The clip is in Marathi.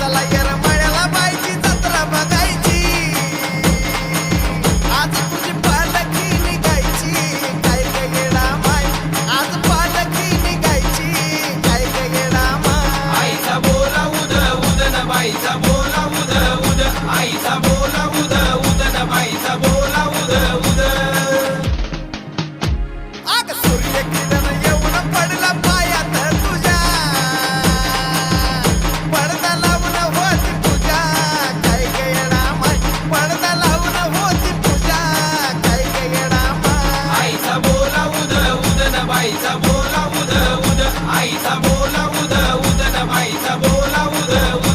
चला येरमाळ्याला बाईची जत्रा बघायची. आज तुझी पालखी निघायची, काय ग येडा माय. आज पालखी निघायची, काय ग येडा माय. आईचा बोला उद उद न बाईचा बोला उद उद. आईचा बोला उद उद न बाईचा बोला उद उद. आग सूर्य किरण येऊन पडला पायात तुझ्या, पडदा लावून होती पूजा, काय ग येडा माय. पडदा लावून होती पूजा, काय ग येडा माय. आईचा बोला उद उद न बाईचा बोला उद उद. आईचा बोला उद उद न बाईचा बोला उद उद.